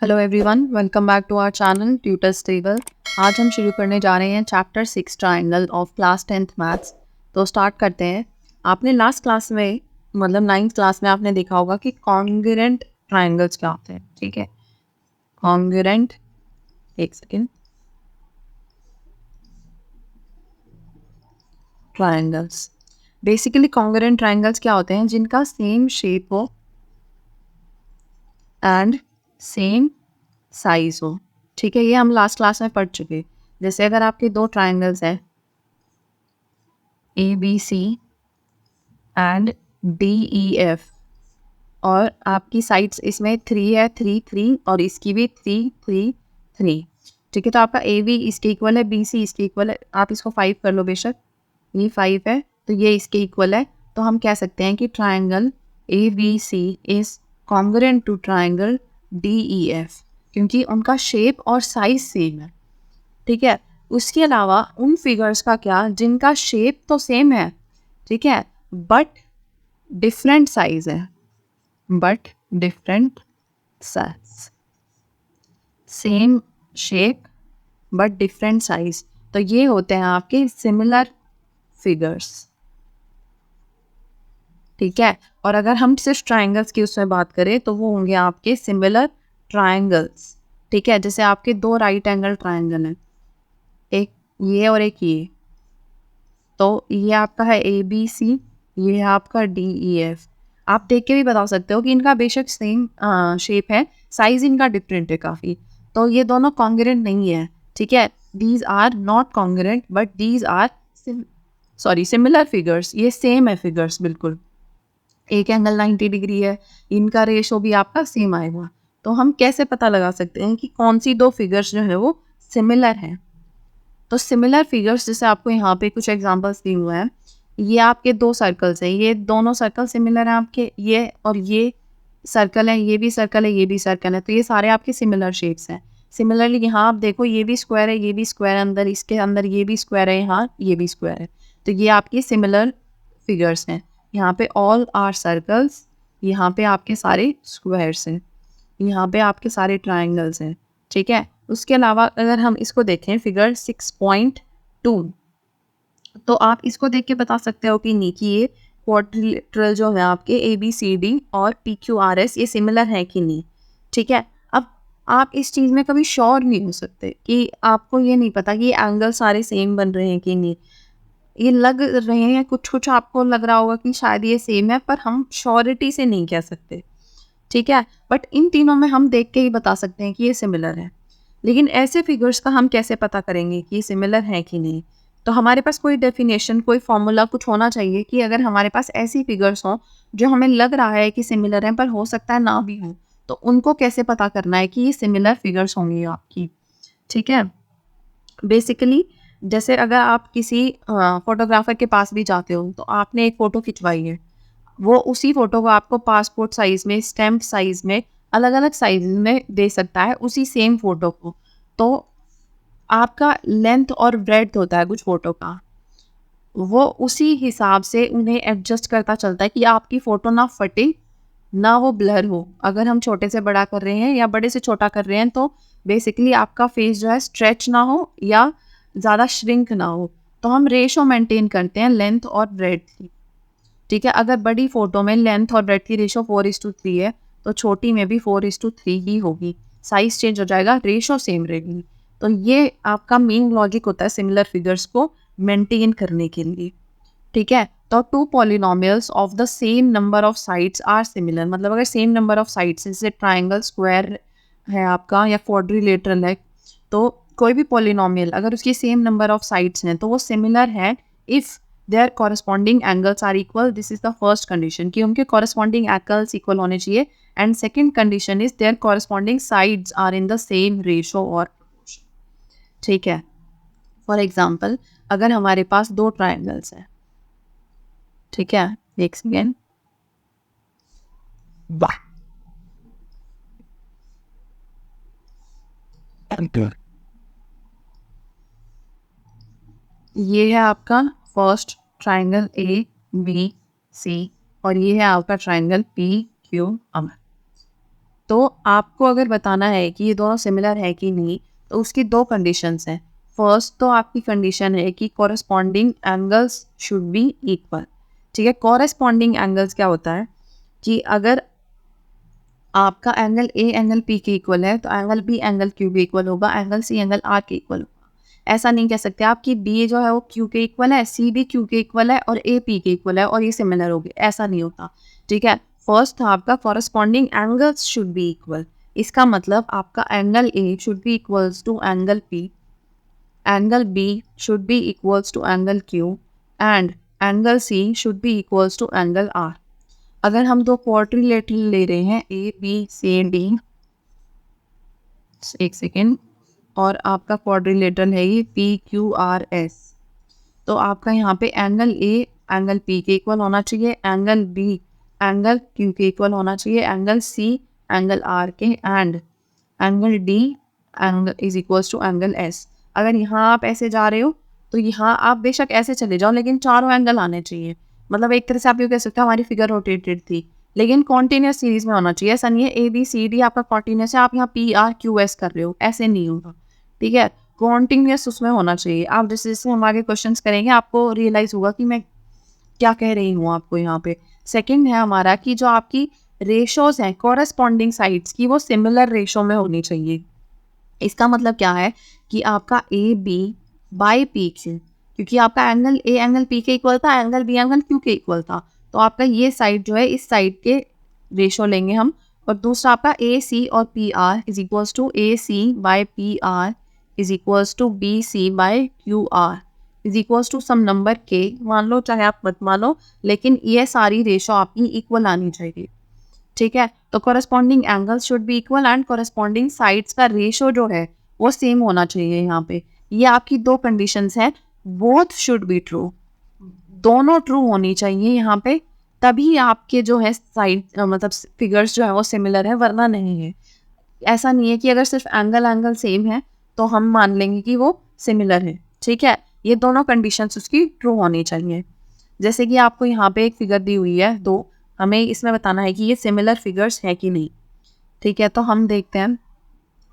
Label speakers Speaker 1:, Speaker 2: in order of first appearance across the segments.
Speaker 1: Hello everyone, welcome back to our channel tutors table. आज हम शुरू करने जा रहे हैं chapter 6 triangle of class 10th maths. तो स्टार्ट करते हैं। आपने लास्ट क्लास में मतलब 9th क्लास में आपने देखा होगा कि कॉन्ग्रुएंट ट्रायंगल्स क्या होते हैं। ठीक है, कॉन्ग्रुएंट, एक second, triangles. Basically congruent triangles क्या होते हैं? जिनका सेम शेप हो एंड सेम साइज हो। ठीक है, ये हम लास्ट क्लास में पढ़ चुके। जैसे अगर आपके दो ट्रायंगल्स हैं ABC एंड DEF और आपकी साइड्स इसमें 3 है, 3 3 और इसकी भी 3 3 3। ठीक है, तो आपका AB इसके इक्वल है, BC इसके इक्वल है। आप इसको 5 कर लो बेशक, ये 5 है तो ये इसके इक्वल है। तो हम कह सकते हैं कि triangle ABC is congruent to triangle DEF क्योंकि उनका शेप और साइज सेम है। ठीक है, उसके अलावा उन फिगर्स का क्या जिनका शेप तो सेम है, ठीक है, बट डिफरेंट साइज है, but different size, same shape but different size. तो ये होते हैं आपके सिमिलर फिगर्स। ठीक है, और अगर हम सिर्फ ट्रायंगल्स की उसमें बात करें तो वो होंगे आपके सिमिलर ट्रायंगल्स। ठीक है, जैसे आपके दो राइट एंगल ट्रायंगल हैं, एक ये और एक ये। तो ये आपका है ABC, ये है आपका DEF। आप देख के भी बता सकते हो कि इनका बेशक सेम शेप है, साइज इनका डिफरेंट है काफ़ी। तो ये दोनों कॉन्ग्रुएंट नहीं है। ठीक है, these are not congruent but these are similar figures. ये सेम है फिगर्स बिल्कुल। एक एंगल 90 डिग्री है, इनका रेशो भी आपका सेम आएगा। तो हम कैसे पता लगा सकते हैं कि कौन सी दो फिगर्स जो है वो सिमिलर हैं? तो सिमिलर फिगर्स जैसे आपको यहाँ पे कुछ एग्जांपल्स दिए हुए हैं। ये आपके दो सर्कल्स हैं, ये दोनों सर्कल सिमिलर हैं आपके, ये और ये सर्कल है, ये भी सर्कल है, ये भी सर्कल है। तो ये सारे आपके सिमिलर शेप्स हैं। सिमिलरली यहाँ आप देखो, ये भी स्क्वायर है, ये भी स्क्वायर है, अंदर इसके अंदर ये भी स्क्वायर है, यहाँ ये भी स्क्वायर है। तो ये आपकी सिमिलर फिगर्स हैं। यहाँ पे ऑल आर सर्कल्स, यहाँ पे आपके सारे स्क्वायर्स हैं, यहाँ पे आपके सारे ट्राइंगल्स हैं। ठीक है, उसके अलावा अगर हम इसको देखें फिगर 6.2, तो आप इसको देख के बता सकते हो कि नीचे ये क्वाड्रिलेटरल जो है आपके ABCD और PQRS ये सिमिलर है कि नहीं। ठीक है, अब आप इस चीज़ में कभी श्योर नहीं हो सकते कि आपको ये नहीं पता कि ये एंगल सारे सेम बन रहे हैं कि नहीं। ये लग रहे हैं, कुछ कुछ आपको लग रहा होगा कि शायद ये सेम है, पर हम श्योरिटी से नहीं कह सकते। ठीक है, बट इन तीनों में हम देख के ही बता सकते हैं कि ये सिमिलर है। लेकिन ऐसे फिगर्स का हम कैसे पता करेंगे कि ये सिमिलर है कि नहीं? तो हमारे पास कोई डेफिनेशन, कोई फॉर्मूला कुछ होना चाहिए कि अगर हमारे पास ऐसी फिगर्स हों जो हमें लग रहा है कि सिमिलर हैं पर हो सकता है ना भी हो, तो उनको कैसे पता करना है कि ये सिमिलर फिगर्स होंगी आपकी। ठीक है, बेसिकली जैसे अगर आप किसी फोटोग्राफर के पास भी जाते हो तो आपने एक फ़ोटो खिंचवाई है, वो उसी फ़ोटो को आपको पासपोर्ट साइज़ में, स्टैम्प साइज़ में, अलग-अलग साइज़ में दे सकता है उसी सेम फ़ोटो को। तो आपका लेंथ और ब्रेड्थ होता है कुछ फ़ोटो का, वो उसी हिसाब से उन्हें एडजस्ट करता चलता है कि आपकी फ़ोटो ना फटे, ना वो ब्लर हो। अगर हम छोटे से बड़ा कर रहे हैं या बड़े से छोटा कर रहे हैं तो बेसिकली आपका फेस जो है स्ट्रेच ना हो या ज़्यादा श्रिंक ना हो। तो हम रेशो मेंटेन करते हैं लेंथ और ब्रेड्थ की। ठीक है, अगर बड़ी फ़ोटो में लेंथ और ब्रेड्थ की रेशो 4:3 है तो छोटी में भी 4:3 ही होगी। साइज़ चेंज हो जाएगा, रेशो सेम रहेगी। तो ये आपका मेन लॉजिक होता है सिमिलर फिगर्स को मेंटेन करने के लिए। ठीक है, तो two polynomials of the same number of sides are similar, मतलब अगर सेम नंबर ऑफ साइड्स, जैसे ट्राइंगल, स्क्वायर है आपका या क्वाड्रिलेटरल है, तो कोई भी पॉलिनोमियल अगर उसकी सेम नंबर ऑफ साइड्स हैं तो वो सिमिलर है if their corresponding angles are equal. This is the first condition कि उनके कॉरस्पॉन्डिंग एंगल्स इक्वल होने चाहिए। And second condition is their corresponding sides are in the same ratio और proportion। ठीक है, फॉर एग्जाम्पल अगर हमारे पास दो ट्राइंगल्स हैं, ठीक है, एक सेकेंड, वाह, ये है आपका फर्स्ट ट्राइंगल ABC और ये है आपका ट्राइंगल PQR। तो आपको अगर बताना है कि ये दोनों सिमिलर है कि नहीं, तो उसकी दो कंडीशंस हैं। फर्स्ट तो आपकी कंडीशन है कि corresponding angles should be equal. ठीक है, कॉरस्पॉन्डिंग एंगल्स क्या होता है कि अगर आपका एंगल ए एंगल पी के इक्वल है तो एंगल बी एंगल क्यू के इक्वल होगा, एंगल सी एंगल आर के इक्वल होगा। ऐसा नहीं कह सकते आप कि बी जो है वो क्यू के इक्वल है, सी भी क्यू के इक्वल है और ए पी के इक्वल है और ये सिमिलर हो गए, ऐसा नहीं होता। ठीक है, फर्स्ट था आपका corresponding angles should be equal. इसका मतलब आपका angle A should be equals to angle P, angle B should be equals to angle Q and angle C should be equals to angle R. अगर हम दो quadrilateral ले रहे हैं A B C D, एक सेकेंड, और आपका quadrilateral है ये पी क्यू आर एस, तो आपका यहाँ पे एंगल ए एंगल पी के इक्वल होना चाहिए, एंगल बी एंगल क्यू के इक्वल होना चाहिए, एंगल सी एंगल आर के and angle D angle is equals to angle S. अगर यहाँ आप ऐसे जा रहे हो तो यहाँ आप बेशक ऐसे चले जाओ लेकिन चारों एंगल आने चाहिए। मतलब एक तरह से आप ये कह सकते हो हमारी फिगर रोटेटेड थी लेकिन कॉन्टिन्यूस सीरीज में होना चाहिए। ऐसा नहीं है ए बी सी डी आपका कॉन्टिन्यूस है, आप यहाँ पी आर क्यू एस कर रहे हो, ऐसे नहीं होगा। ठीक है, कॉन्टिन्यूस उसमें होना चाहिए। आप जैसे जैसे हम आगे क्वेश्चंस करेंगे आपको रियलाइज होगा कि मैं क्या कह रही हूँ आपको यहाँ पे। सेकंड है हमारा कि जो आपकी रेशोज हैं कॉरस्पॉन्डिंग साइड्स की वो सिमिलर रेशो में होनी चाहिए। इसका मतलब क्या है कि आपका A B by P Q, क्योंकि आपका एंगल ए एंगल पी के इक्वल था, एंगल बी एंगल क्यू के इक्वल था, तो आपका ये साइड जो है इस साइड के रेशो लेंगे हम। और दूसरा आपका ए सी और P R is equals to A C by P R is equals to B C by Q R is equals to some number के, मान लो चाहे आप मत मान लो, लेकिन ये सारी रेशो आपकी इक्वल आनी चाहिए। ठीक है, तो corresponding angles should be equal and corresponding sides का रेशो जो है वो सेम होना चाहिए। यहाँ पे ये आपकी दो कंडीशंस हैं, बोथ शुड बी ट्रू, दोनों ट्रू होनी चाहिए यहाँ पे, तभी आपके जो है साइड मतलब फिगर्स जो है वो सिमिलर है, वरना नहीं है। ऐसा नहीं है कि अगर सिर्फ एंगल एंगल सेम है तो हम मान लेंगे कि वो सिमिलर है। ठीक है, ये दोनों कंडीशंस उसकी ट्रू होनी चाहिए। जैसे कि आपको यहाँ पे एक फिगर दी हुई है दो, हमें इसमें बताना है कि ये सिमिलर फिगर्स है कि नहीं। ठीक है, तो हम देखते हैं।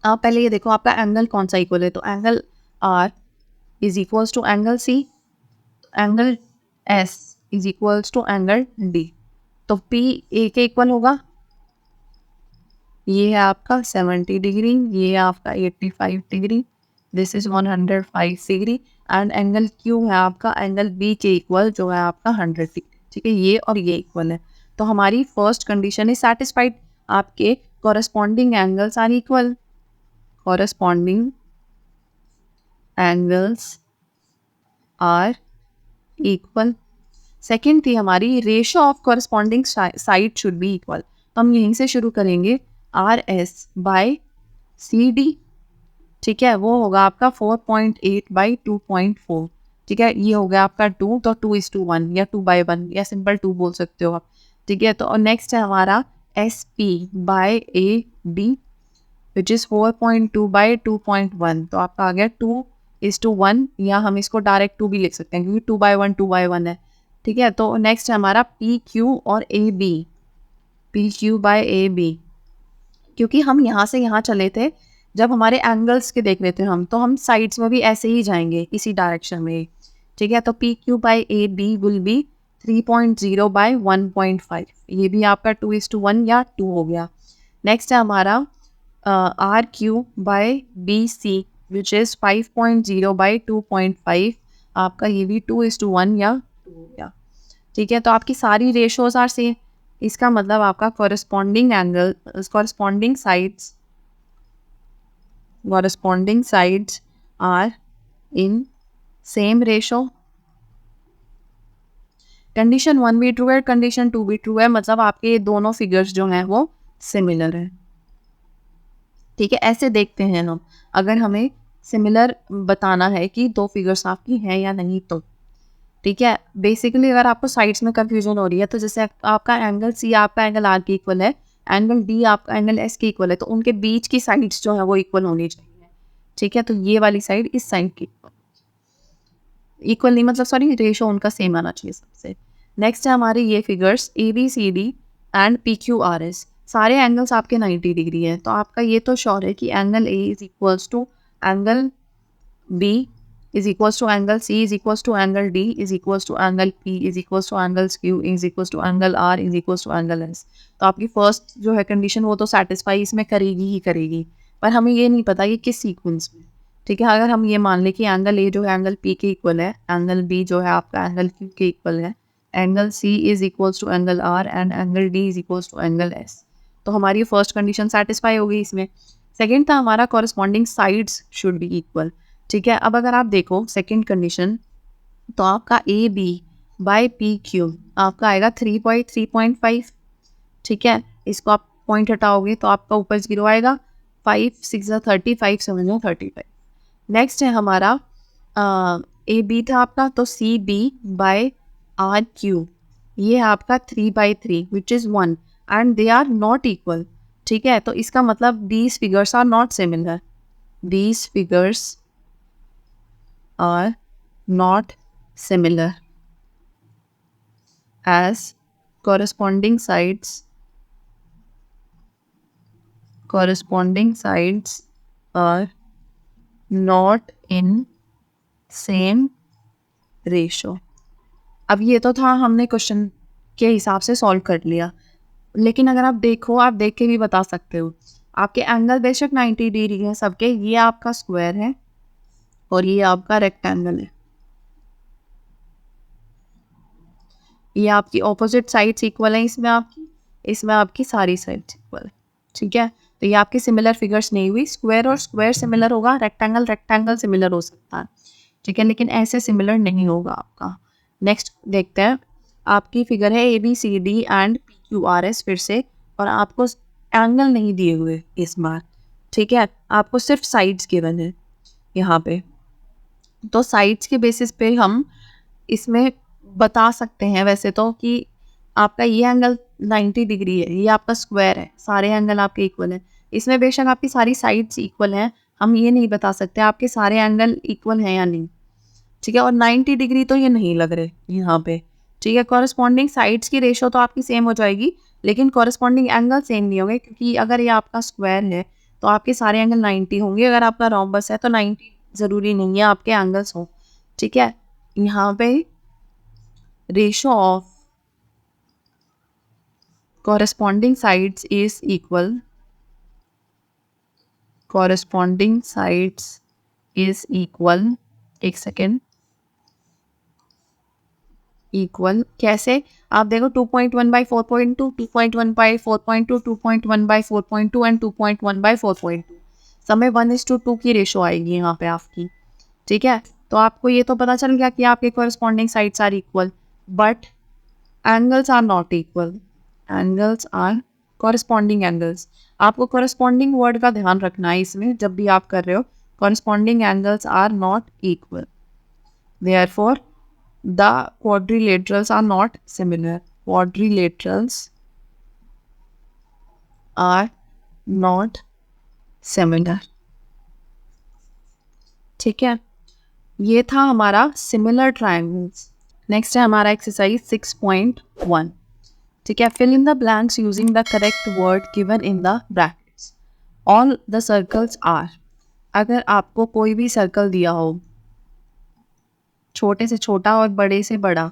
Speaker 1: आप पहले ये देखो आपका एंगल कौन सा इक्वल है, तो angle R is equals to angle C, angle S is equals to angle D, तो पी ए के इक्वल होगा। ये है आपका 70 डिग्री, ये है आपका 85 degree, this is 105 degree and angle Q है आपका एंगल बी के इक्वल जो है आपका 100 डिग्री। ठीक है, ये और ये इक्वल है, तो हमारी फर्स्ट कंडीशन इज सेटिस्फाइड, आपके corresponding angles are equal, corresponding angles are equal. Second थी हमारी ratio of corresponding side should be equal, तो हम यहीं से शुरू करेंगे, R S by C D. ठीक है, वो होगा आपका 4.8 बाई 2.4। ठीक है, ये हो गया आपका 2, तो 2:1 या 2/1 या सिंपल 2 बोल सकते हो आप। ठीक है, तो और नेक्स्ट है हमारा S P by A D which is 4.2 by 2.1, तो आपका आ गया 2:1, या हम इसको डायरेक्ट 2 भी लिख सकते हैं क्योंकि 2/1 है। ठीक है, तो नेक्स्ट है हमारा पी क्यू और A B, P Q by A B, क्योंकि हम यहाँ से यहाँ चले थे, जब हमारे एंगल्स के देख रहे थे हम, तो हम साइड्स में भी ऐसे ही जाएंगे इसी डायरेक्शन में। ठीक है, तो P Q by A B will be 3.0 by 1.5, ये भी आपका 2:1 या 2 हो गया। नेक्स्ट है हमारा R Q by B C which is 5.0 by 2.5, आपका ये भी 2:1 या 2 हो गया। ठीक है, तो आपकी सारी रेशोज आर सेम, इसका मतलब आपका corresponding angle corresponding sides are in same ratio. Condition 1 भी ट्रू है, कंडीशन 2 भी ट्रू है, मतलब आपके दोनों फिगर्स जो हैं वो सिमिलर है। ठीक है, ऐसे देखते हैं हम, अगर हमें सिमिलर बताना है कि दो फिगर्स आपकी हैं या नहीं तो। ठीक है, बेसिकली अगर आपको साइड्स में कंफ्यूजन हो रही है तो जैसे आपका एंगल सी आपका एंगल आर के इक्वल है, एंगल डी आपका एंगल एस के इक्वल है, तो उनके बीच की साइड्स जो है वो इक्वल होनी चाहिए। ठीक है, तो ये वाली साइड इस साइड की इक्वल नहीं, मतलब सॉरी रेशो उनका सेम आना चाहिए सबसे। नेक्स्ट है हमारे ये figures A B C D and P Q R S, सारे एंगल्स आपके 90 डिग्री है, तो आपका ये तो श्योर है कि angle A is equals to angle B is equals to angle C is equals to angle D is equals to angle P is equals to angle Q is equals to angle R is equals to angle S। तो आपकी first जो है condition वो तो satisfy इसमें करेगी ही करेगी, पर हमें ये नहीं पता कि किस सीक्वेंस में। ठीक है, अगर हम ये मान लें कि एंगल ए जो है एंगल P के इक्वल है, एंगल B जो है आपका एंगल Q के इक्वल है, angle C is equals to angle R and angle D is equals to angle S, तो हमारी फर्स्ट कंडीशन सेटिस्फाई हो गई इसमें। सेकेंड था हमारा corresponding sides should be equal. ठीक है, अब अगर आप देखो सेकंड कंडीशन, तो आपका A B by P Q आपका आएगा 3.5। ठीक है, इसको आप पॉइंट हटाओगे तो आपका ऊपर 0 आएगा। 5 6 30, 5 7 35। नेक्स्ट है हमारा ए बी था आपका, तो C B by R Q, ये है आपका 3/3 which is 1 and they are not equal. ठीक है, तो इसका मतलब these figures are not similar, these figures are not similar as corresponding sides are not in same ratio। अब ये तो था हमने क्वेश्चन के हिसाब से सॉल्व कर लिया, लेकिन अगर आप देखो, आप देख के भी बता सकते हो, आपके एंगल बेशक 90 डिग्री है सबके, ये आपका स्क्वायर है और ये आपका रेक्टेंगल है, ये आपकी ऑपोजिट साइड्स इक्वल है, इसमें आपकी सारी साइड्स इक्वल है। ठीक है, तो ये आपके सिमिलर फिगर्स नहीं हुई। स्क्वायर और स्क्वायर सिमिलर होगा, रेक्टेंगल सिमिलर हो सकता है। ठीक है, लेकिन ऐसे सिमिलर नहीं होगा आपका। नेक्स्ट देखते हैं, आपकी फिगर है A B C D and P Q R S फिर से, और आपको एंगल नहीं दिए हुए इस बार। ठीक है, आपको सिर्फ साइड्स गिवन है यहाँ पे, तो साइड्स के बेसिस पे हम इसमें बता सकते हैं वैसे तो कि आपका ये एंगल 90 डिग्री है, ये आपका स्क्वायर है, सारे एंगल आपके इक्वल हैं। इसमें बेशक आपकी सारी साइड्स इक्वल हैं, हम ये नहीं बता सकते आपके सारे एंगल इक्वल हैं या नहीं। ठीक है, और 90 डिग्री तो ये नहीं लग रहे यहाँ पे। ठीक है, कॉरस्पॉन्डिंग साइड्स की रेशो तो आपकी सेम हो जाएगी, लेकिन कॉरस्पॉन्डिंग एंगल सेम नहीं होंगे, क्योंकि अगर ये आपका स्क्वायर है तो आपके सारे एंगल 90 होंगे, अगर आपका रोम्बस है तो 90 ज़रूरी नहीं है आपके एंगल्स हों। ठीक है, यहाँ पे ratio of corresponding sides is equal, corresponding sides is equal, एक सेकेंड, इक्वल कैसे, आप देखो 2.1/4.2, 2.1/4.2, 2.1/4.2 एंड 2.1/4.2, समय 1:2 की रेशो आएगी यहाँ पे आपकी। ठीक है, तो आपको ये तो पता चल गया कि आपके corresponding sides are equal, but angles are not equal, angles are corresponding angles. आपको कॉरस्पॉन्डिंग वर्ड का ध्यान रखना है इसमें जब भी आप कर रहे हो, corresponding angles are not equal, therefore the quadrilaterals are not similar, quadrilaterals are not similar. ठीक है, ये था हमारा सिमिलर ट्रायंगल्स। नेक्स्ट है हमारा एक्सरसाइज 6.1। ठीक है, fill in the blanks using the correct word given in the brackets. All the circles are, अगर आपको कोई भी सर्कल दिया हो, छोटे से छोटा और बड़े से बड़ा,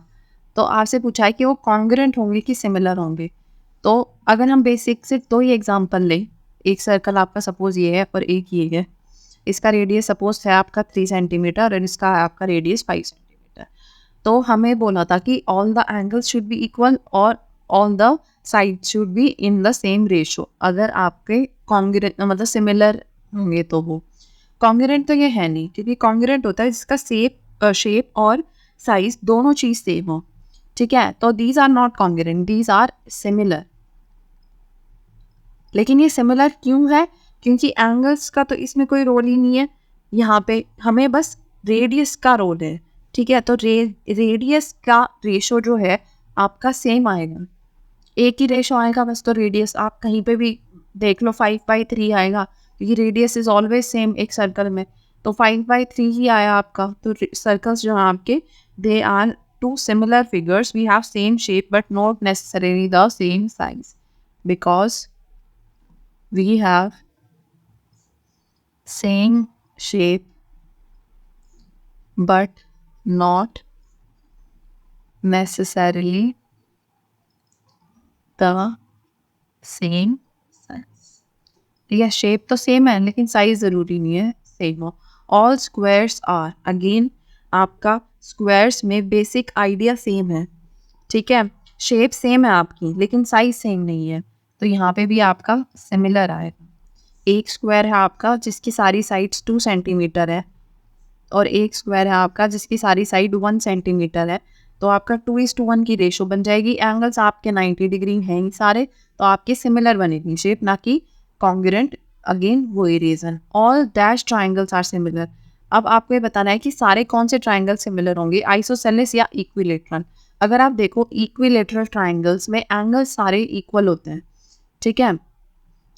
Speaker 1: तो आपसे पूछा है कि वो कॉन्ग्रुएंट होंगे कि सिमिलर होंगे। तो अगर हम बेसिक से दो ही एग्जांपल लें, एक सर्कल आपका सपोज ये है और एक ये है, इसका रेडियस सपोज है आपका 3 सेंटीमीटर और इसका है आपका रेडियस 5 सेंटीमीटर। तो हमें बोला था कि all the angles should be equal और all the side should be in the same ratio. अगर आपके कॉन्ग्रुएंट मतलब सिमिलर होंगे तो वो कॉन्ग्रुएंट तो ये है नहीं, क्योंकि कॉन्ग्रुएंट होता है जिसका शेप और साइज दोनों चीज़ सेम हो। ठीक है, तो these are not congruent, these are similar. लेकिन ये सिमिलर क्यों है? क्योंकि एंगल्स का तो इसमें कोई रोल ही नहीं है, यहाँ पे हमें बस रेडियस का रोल है। ठीक है, तो रेडियस का रेशो जो है आपका सेम आएगा, एक ही रेशो आएगा बस। तो रेडियस आप कहीं पे भी देख लो 5/3 आएगा, क्योंकि रेडियस इज ऑलवेज सेम एक सर्कल में, तो 5/3 ही आया आपका। तो सर्कल्स जो हैं आपके, they are two similar figures, we have same shape but not necessarily the same size, because we have same shape but not necessarily the same size. ठीक है, शेप तो सेम है लेकिन साइज ज़रूरी नहीं है सेम हो. ऑल स्क्वायर्स आर, अगेन आपका स्क्वायर्स में बेसिक आइडिया सेम है. ठीक है, शेप सेम है आपकी लेकिन साइज सेम नहीं है, तो यहाँ पे भी आपका सिमिलर आएगा. एक स्क्वायर है आपका जिसकी सारी साइड्स 2 सेंटीमीटर है और एक स्क्वायर है आपका जिसकी सारी साइड 1 सेंटीमीटर है, तो आपका 2:1 की रेशो बन जाएगी. एंगल्स आपके 90 डिग्री हैं ही सारे, तो आपके सिमिलर बनेगी शेप, ना कि कॉन्ग्रुएंट. अगेन वही reason, all dash triangles are similar. अब आपको ये बताना है कि सारे कौन से ट्राइंगल सिमिलर होंगे, आइसोसेलेस या इक्विलेटरल. अगर आप देखो इक्विलेटरल ट्राइंगल्स में एंगल्स सारे इक्वल होते हैं. ठीक है,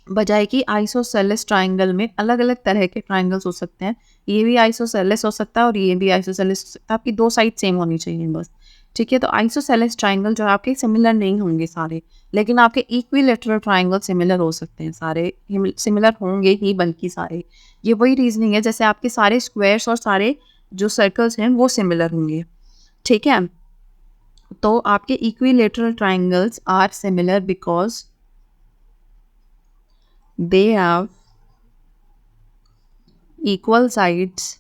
Speaker 1: बजाय कि आइसोसेलेस ट्राइंगल में अलग अलग तरह के ट्राइंगल्स हो सकते हैं. ये भी आइसोसेलेस हो सकता है और ये भी आइसोसेलेस हो सकता है, आपकी दो साइड सेम होनी चाहिए बस. ठीक है, तो आइसोसेलेस ट्राइंगल जो है आपके सिमिलर नहीं होंगे सारे, लेकिन आपके इक्विलेटरल ट्राइंगल सिमिलर हो सकते हैं सारे, सिमिलर होंगे ही बल्कि सारे. ये वही रीजनिंग है जैसे आपके सारे स्क्वायर्स और सारे जो सर्कल्स हैं वो सिमिलर होंगे. ठीक है, तो आपके equilateral triangles are similar because they have equal sides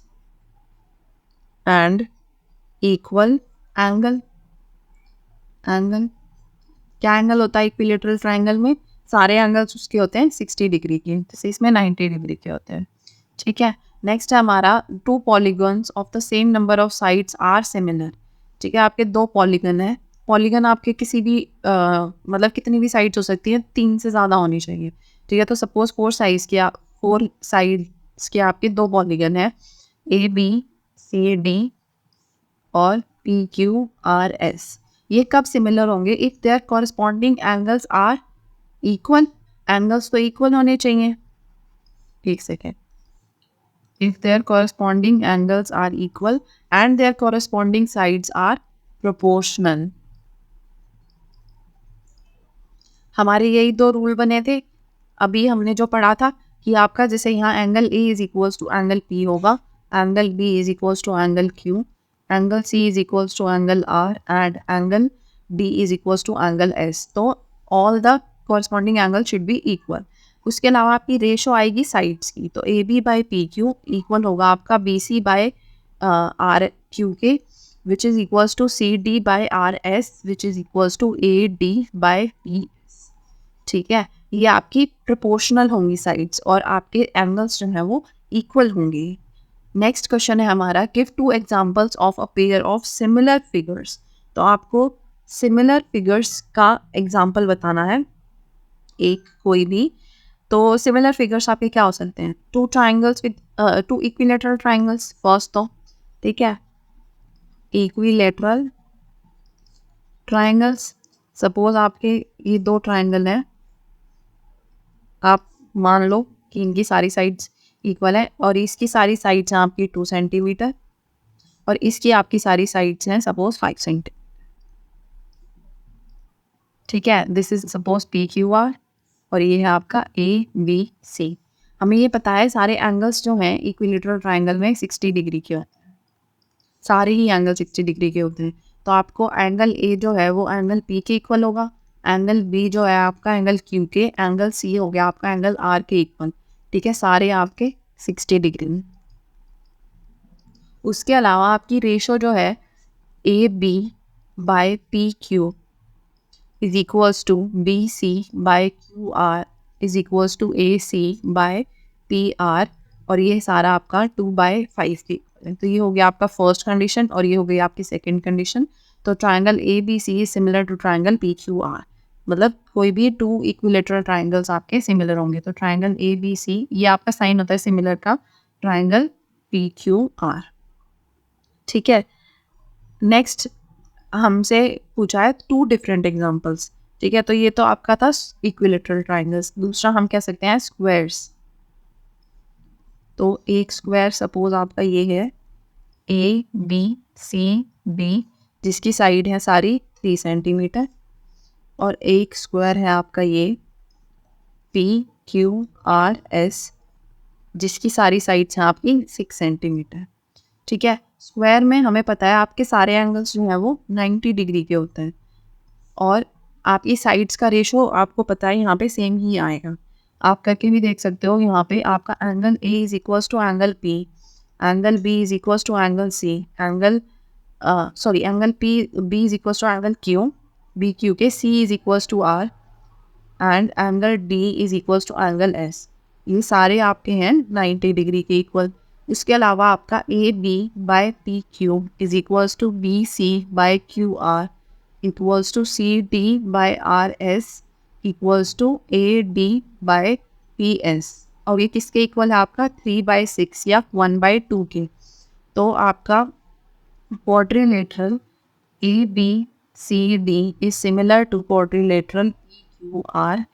Speaker 1: and equal angle. क्या एंगल होता है इक्विलेटरल ट्राइंगल में, सारे एंगल्स उसके होते हैं 60 डिग्री के, जैसे इसमें 90 डिग्री के होते हैं. ठीक है, नेक्स्ट है हमारा two polygons of the same number of sides are similar. ठीक है, आपके दो पॉलीगन है. पॉलीगन आपके किसी भी मतलब कितनी भी साइड्स हो सकती है, 3 से ज़्यादा होनी चाहिए. ठीक है, तो सपोज 4 साइड्स के आपके दो पॉलीगन है, ए बी सी डी और पी क्यू आर एस. ये कब सिमिलर होंगे, if their corresponding angles are equal. Angles तो इक्वल होने चाहिए. एक second, if their corresponding angles are equal and their corresponding sides are proportional. हमारे यही दो रूल बने थे. अभी हमने जो पढ़ा था कि आपका जैसे यहाँ angle A is equals to angle P होगा, angle B is equals to angle Q, angle C is equals to angle R and angle D is equals to angle S. तो all the corresponding angle should be equal. उसके अलावा आपकी ratio आएगी sides की, तो A B by P Q equal होगा आपका B C by R Q के, which is equals to C D by R S, which is equals to A D by P. ठीक है, ये आपकी प्रोपोर्शनल होंगी साइड्स और आपके एंगल्स जो है वो इक्वल होंगे. नेक्स्ट क्वेश्चन है हमारा, give 2 examples of a pair of similar figures. तो आपको सिमिलर फिगर्स का एग्जांपल बताना है एक कोई भी. तो सिमिलर फिगर्स आपके क्या हो सकते हैं, 2 triangles with 2 equilateral triangles first. तो ठीक है, इक्विलेटरल ट्राइंगल्स, सपोज आपके ये 2 ट्राइंगल हैं, आप मान लो कि इनकी सारी साइड्स इक्वल है और इसकी सारी साइड्स हैं आपकी 2 सेंटीमीटर और इसकी आपकी सारी साइड्स हैं सपोज 5 सेंटीमीटर. ठीक है, this is suppose P Q are और ये है आपका ए बी सी. हमें ये पता है सारे एंगल्स जो हैं इक्विलेटरल ट्राइंगल में 60 डिग्री के होते हैं, सारे ही एंगल 60 डिग्री के होते हैं. तो आपको एंगल ए जो है वो एंगल पी के इक्वल होगा, एंगल बी जो है आपका एंगल क्यू के, एंगल सी हो गया आपका एंगल आर के इक्वल. ठीक है, सारे आपके 60 डिग्री में. उसके अलावा आपकी रेशो जो है A B by P Q is equals to B C by Q R is equals to A C by P R, और ये सारा आपका 2/5 की. तो ये हो गया आपका फर्स्ट कंडीशन और ये हो गई आपकी सेकंड कंडीशन. तो triangle A B C is similar to triangle P Q R, मतलब कोई भी 2 इक्विलेटरल ट्राइंगल्स आपके सिमिलर होंगे. तो ट्राइंगल ए बी सी, ये आपका साइन होता है सिमिलर का, ट्राइंगल पी क्यू आर. ठीक है, नेक्स्ट हमसे पूछा है 2 डिफरेंट एग्जांपल्स. ठीक है, तो ये तो आपका था इक्विलेटरल ट्राइंगल्स. दूसरा हम कह सकते हैं स्क्वायर्स. तो एक स्क्वायर सपोज आपका ये है ए बी सी डी, जिसकी साइड है सारी 3 सेंटीमीटर, और एक स्क्वायर है आपका ये पी क्यू आर एस, जिसकी सारी साइड्स हैं आपकी 6 सेंटीमीटर। ठीक है, स्क्वायर में हमें पता है आपके सारे एंगल्स जो हैं वो 90 डिग्री के होते हैं, और आपकी साइड्स का रेशो आपको पता है यहाँ पे सेम ही आएगा। आप करके भी देख सकते हो, यहाँ पे आपका angle A is equals to angle P, angle B is equals to angle C, angle angle P B is equals to angle Q, B Q K C is equals to R, and angle D is equals to angle S. ये सारे आपके हैं 90 degree के equal. इसके अलावा आपका A B by P Q is equals to B C by Q R equals to C D by R S equals to A D by P S. और ये किसके इक्वल है आपका 3/6 या 1/2 के। तो आपका quadrilateral ABCD is similar to quadrilateral PQR।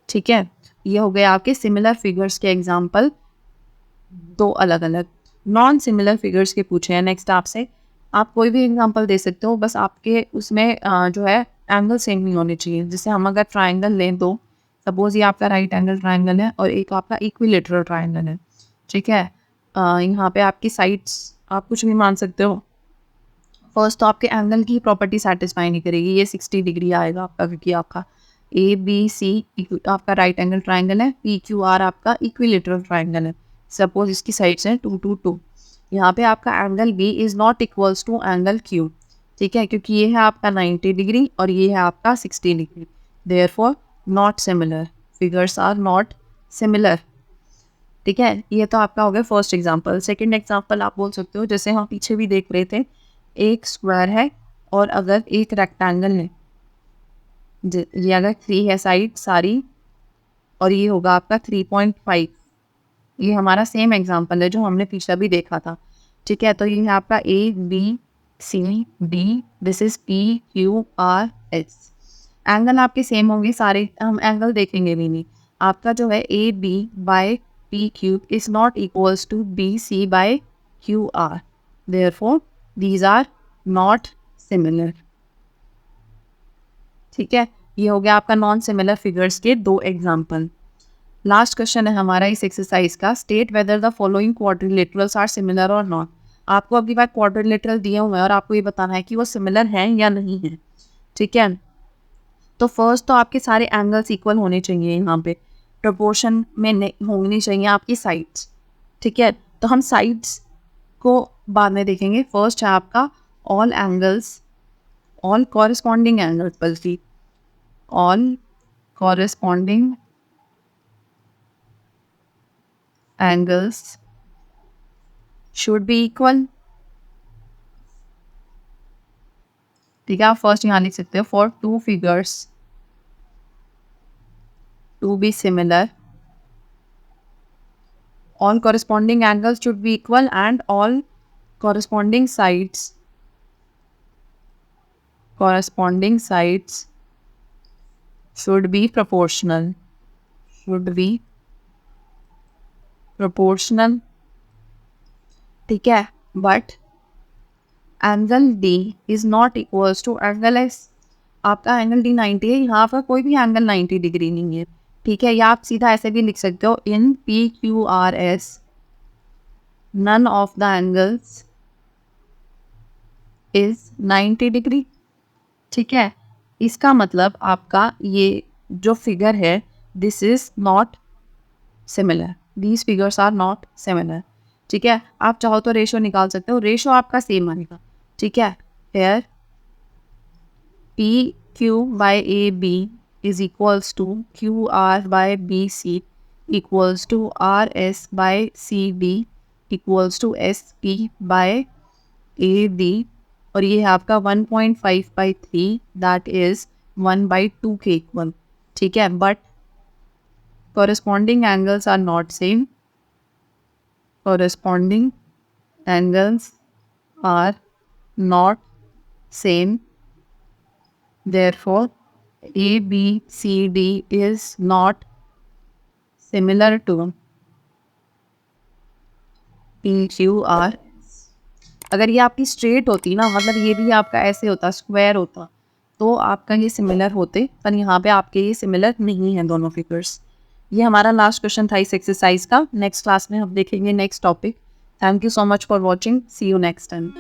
Speaker 1: ठीक है, ये हो गए आपके सिमिलर फिगर्स के एग्जाम्पल, दो अलग अलग। नॉन सिमिलर फिगर्स के पूछे हैं नेक्स्ट आपसे, आप कोई भी एग्जांपल दे सकते हो, बस आपके उसमें जो है एंगल सेम नहीं होने चाहिए। जैसे हम अगर ट्राइंगल लें दो, सपोज ये आपका राइट एंगल ट्राइंगल है और एक आपका इक्विलेटरल ट्राइंगल है। ठीक है, यहाँ पे आपकी साइड्स आप कुछ भी मान सकते हो। फर्स्ट तो आपके एंगल की प्रॉपर्टी सेटिस्फाई नहीं करेगी, ये 60 डिग्री आएगा आपका, क्योंकि आपका ए बी सी आपका राइट एंगल ट्राइंगल है, पी क्यू आर आपका इक्विलेटरल ट्राइंगल है। सपोज इसकी साइड्स हैं 2 2 2। यहाँ पे आपका angle B is not equals to angle Q. ठीक है, क्योंकि ये है आपका 90 डिग्री और ये है आपका 60 डिग्री, therefore not similar, figures are not similar. ठीक है, ये तो आपका हो गया फर्स्ट एग्जांपल। सेकंड एग्जांपल आप बोल सकते हो, जैसे हम पीछे भी देख रहे थे, एक स्क्वायर है और अगर एक रेक्टेंगल है, ये अगर 3 है साइड सारी, और ये होगा आपका 3.5। ये हमारा सेम एग्जांपल है जो हमने पीछे भी देखा था। ठीक है, तो ये है आपका A B C D, this is P Q R S. Angle आपके सेम होंगे सारे, हम एंगल देखेंगे भी नहीं। आपका जो है A B by P cube is not equals to B C by Q R, therefore these are not similar. ठीक है, ये हो गया आपका नॉन सिमिलर फिगर्स के 2 एग्जाम्पल। लास्ट क्वेश्चन है हमारा इस एक्सरसाइज का, state whether the following quadrilaterals are similar और नॉट। आपको अगली बार क्वाड्रिलेटरल दिए हुए हैं और आपको ये बताना है कि वो सिमिलर हैं या नहीं है। ठीक है, तो फर्स्ट तो आपके सारे एंगल्स इक्वल होने चाहिए, यहाँ पे प्रोपोर्शन में होनी चाहिए आपकी साइड्स। ठीक है, तो हम साइड्स को बाद में देखेंगे। फर्स्ट है आपका all angles, all corresponding angles, बल्कि all corresponding angles should be equal। ठीक है, आप फर्स्ट यहाँ लिख सकते हो, for 2 figures to be similar all corresponding angles should be equal and all corresponding sides should be proportional, ठीक है, but angle D is not equals to angle S. आपका एंगल डी 90 है, यहाँ पर कोई भी एंगल 90 डिग्री नहीं है। ठीक है, या आप सीधा ऐसे भी लिख सकते हो, in P Q R S none of the angles is 90 degree. ठीक है, इसका मतलब आपका ये जो फिगर है, this is not similar, these figures are not similar. ठीक है, आप चाहो तो रेशो निकाल सकते हो, रेशो आपका सेम आएगा। ठीक है, here P Q by A B is equals to Q R by B C equals to R S by C D equals to S P by A D, और ये है आपका 1.5/3 दैट इज 1/2 के equal. ठीक है, but corresponding angles are not same, corresponding angles are not same, therefore ABCD is not similar to PQR। अगर ये आपकी स्ट्रेट होती ना, मतलब ये भी आपका ऐसे होता, स्क्वायर होता, तो आपका ये सिमिलर होते, पर यहाँ पे आपके ये सिमिलर नहीं है दोनों फिगर्स। ये हमारा लास्ट क्वेश्चन था इस एक्सरसाइज का। नेक्स्ट क्लास में हम देखेंगे next topic. Thank you so much for watching. See you next time.